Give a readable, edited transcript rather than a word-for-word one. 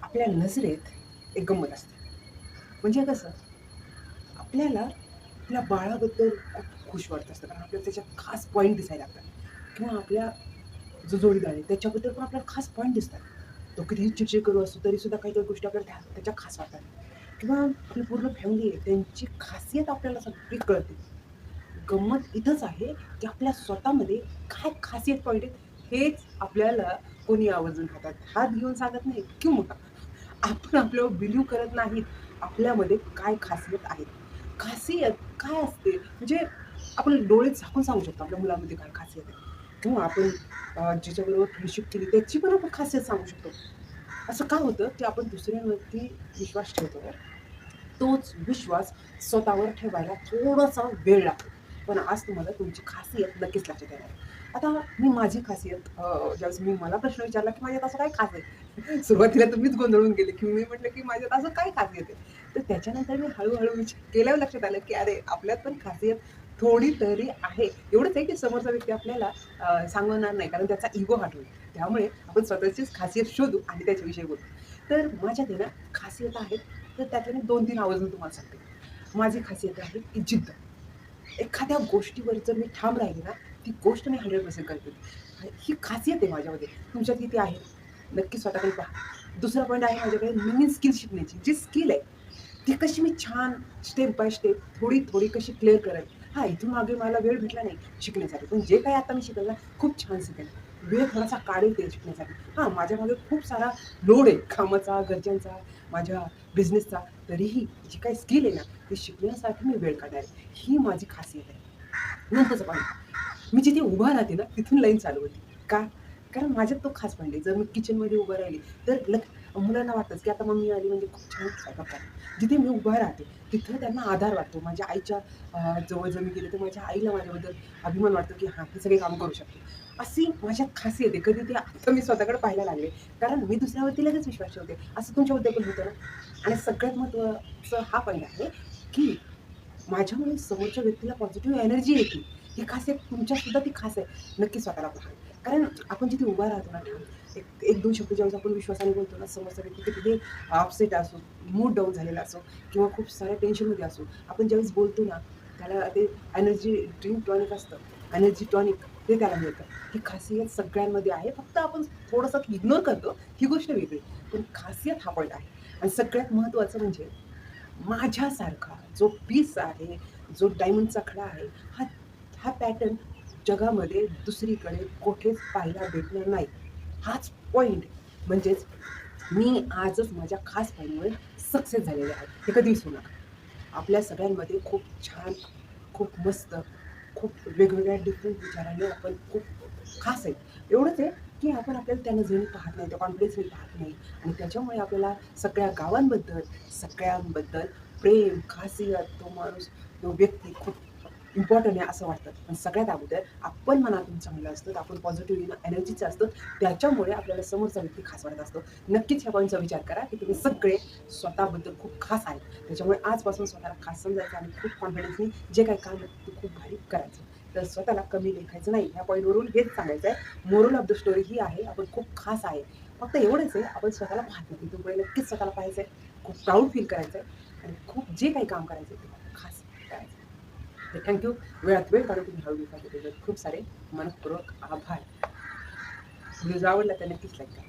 आपल्या नजरेत एक गंमत असते. म्हणजे कसं, आपल्याला आपल्या बाळाबद्दल खूप खुश वाटत असतं, कारण आपल्याला त्याच्यात खास पॉईंट दिसायला लागतात किंवा आपल्या जो जोडीदार आहे त्याच्याबद्दल पण आपल्याला खास पॉईंट दिसतात. तो कितीही चिडचिड करू असतो तरीसुद्धा काही-काही गोष्टी आपल्याला त्याच्या खास वाटतात किंवा आपली पूर्ण फॅमिली आहे त्यांची खासियत आपल्याला सगळी कळते. गंमत इथंच आहे, की आपल्या स्वतःमध्ये काय खासियत पॉइंट आहेत हेच आपल्याला कोणी आवर्जून हात घेऊन सांगत नाही किंवा आपण आपल्यावर बिलीव्ह करत नाहीत, आपल्यामध्ये काय खासियत आहेत. खासियत काय असते म्हणजे आपण डोळे झाकून सांगू शकतो आपल्या मुलामध्ये काय खासियत आहे किंवा आपण ज्याच्याबरोबर फ्रेंडशिप केली त्याची पण आपण खासियत सांगू शकतो. असं का होतं, की आपण दुसऱ्यांवरती विश्वास ठेवतो. तोच विश्वास स्वतःवर ठेवायला थोडासा वेळ लागतो. पण आज तुम्हाला तुमची खासियत नक्कीच लक्षात येणार आहे. आता मी माझी खासियत ज्यावेळेस मला प्रश्न विचारला, की माझ्यात असं काय खास आहे? सुरुवातीला तर मीच गोंधळून गेले, की मी म्हटलं, की माझ्यात असं काय खासियत आहे? तर त्याच्यानंतर मी हळू विचार केल्यावर लक्षात आलं, की अरे आपल्यात पण खासियत थोडी तरी आहे. एवढंच आहे, की समोरचा व्यक्ती आपल्याला सांगणार नाही कारण त्याचा इगो हर्ट होईल. त्यामुळे आपण स्वतःचीच खासियत शोधू आणि त्याच्याविषयी बोलू. तर माझ्यात आहे ना खासियत आहेत, तर त्यातल्या मी 2-3 आवर्जून तुम्हाला सांगते. माझी खासियत आहे की जिद्द. एखाद्या गोष्टीवर जर मी ठाम राहिले ना, ती गोष्ट मी 100% करते. ही खासियत आहे माझ्यामध्ये. तुमच्यात किती आहे? नक्की स्वतःकडे पहा. दुसरा पॉइंट आहे माझ्याकडे नवीन स्किल शिकण्याची. जी स्किल आहे, ती कशी मी छान स्टेप बाय स्टेप, थोडी-थोडी कशी क्लिअर करेल. हां, इथून मागे मला वेळ भेटला नाही शिकण्यासाठी. पण जे काही आता मी शिकेल ना, खूप छान शिकेल. वेळ थोडासा काढेल ते शिकण्यासाठी. हां, माझ्यामागे खूप सारा लोड आहे कामाचा, घरच्यांचा, माझ्या बिझनेसचा. तरीही जी काही स्किल आहे ना, ती शिकण्यासाठी मी वेळ काढणार आहे. ही माझी खासियत आहे. नंतरचा पॉइंट, मी जिथे उभा राहते ना, तिथून लाईन चालू होते. का? कारण माझ्यात तो खास पॉइंट आहे. जर मी किचनमध्ये उभं राहिली, तर मुलांना वाटतंच, की आता मम्मी आली म्हणजे खूप छान स्वयंपाक करते. जिथे मी उभा राहते, तिथं त्यांना आधार वाटतो. माझ्या आईच्या जवळ जर मी गेले, तर माझ्या आईला माझ्याबद्दल अभिमान वाटतो, की हां, ही सगळी कामं करू शकते. अशी माझ्यात खासियत आहे. कधी ते आता मी स्वतःकडे पाहायला लागले. कारण मी दुसऱ्यावरती लगेच विश्वास ठेवते. असं तुमच्याबद्दल पण होतं ना? आणि सगळ्यात महत्त्वाचं हा पॉइंट आहे, की माझ्यामुळे समोरच्या व्यक्तीला पॉझिटिव्ह एनर्जी येते. ही खासियत तुमच्यातसुद्धा ती खास आहे. नक्की स्वतःला पहा. कारण आपण जिथे उभा राहतो ना ठाम, एक 2 शब्द ज्यावेळेस आपण विश्वासाने बोलतो ना, समोरचा व्यक्ती कितीही अपसेट असो, मूड डाऊन झालेला असो किंवा खूप साऱ्या टेन्शनमध्ये असो, आपण ज्यावेळेस बोलतो ना, त्याला ते एनर्जी ड्रिंक टॉनिक असतं. एनर्जी टॉनिक ते त्याला मिळतं. ही खासियत सगळ्यांमध्ये आहे. फक्त आपण थोडंसं इग्नोर करतो, ही गोष्ट वेगळी. पण खासियत हा पॉइंट आहे. आणि सगळ्यात महत्त्वाचं म्हणजे माझ्यासारखा जो पीस आहे, जो डायमंडचा खडा आहे, हा हा पॅटर्न जगामध्ये दुसरीकडे कुठेच पाहायला भेटणार नाही. हाच पॉइंट म्हणजेच मी आजच माझ्या खास पॉइंटमुळे सक्सेस झालेले आहे. हे कधी विसरू नका. आपल्या सगळ्यांमध्ये खूप छान, खूप मस्त, खूप वेगवेगळ्या डिफरंट विचाराने आपण खूप खास आहेत. एवढंच आहे, की आपण आपल्याला त्या नजरेने पाहत नाही, त्या कॉन्फिडन्सने पाहत नाही आणि त्याच्यामुळे आपल्याला सगळ्या गावांबद्दल, सगळ्यांबद्दल प्रेम, खासियत, तो माणूस, तो व्यक्ती खूप इम्पॉर्टंट आहे असं वाटतं. पण सगळ्यात अगोदर आपण मनातून चांगलं असतं, आपण पॉझिटिव्ह एनर्जीचं असतं. त्याच्यामुळे आपल्याला समोरचा व्यक्ती खास वाटत असतो. नक्कीच ह्या पॉइंटचा विचार करा, की तुम्ही सगळे स्वतःबद्दल खूप खास आहेत. त्याच्यामुळे आजपासून स्वतःला खास समजायचं आणि खूप कॉन्फिडन्सनी जे काही काम आहे ते खूप भारी करायचं. तर स्वतःला कमी लेखायचं नाही. ह्या पॉइंटवरून हेच सांगायचं आहे. मोरल ऑफ द स्टोरी ही आहे, आपण खूप खास आहे. फक्त एवढंच आहे, आपण स्वतःला पाहत नाही. इथून पुढे नक्कीच स्वतःला पाहायचं आहे. खूप प्राउड फील करायचं आहे आणि खूप जे काही काम करायचं आहे ते खूप खास करायचं आहे. तर थँक वेळात वेळ काढून तुम्ही हा व्हिडिओ पाहिल्याबद्दल खूप सारे मनःपूर्वक आभार. व्हिडिओ जर आवडला तर नक्कीच लाईक करा.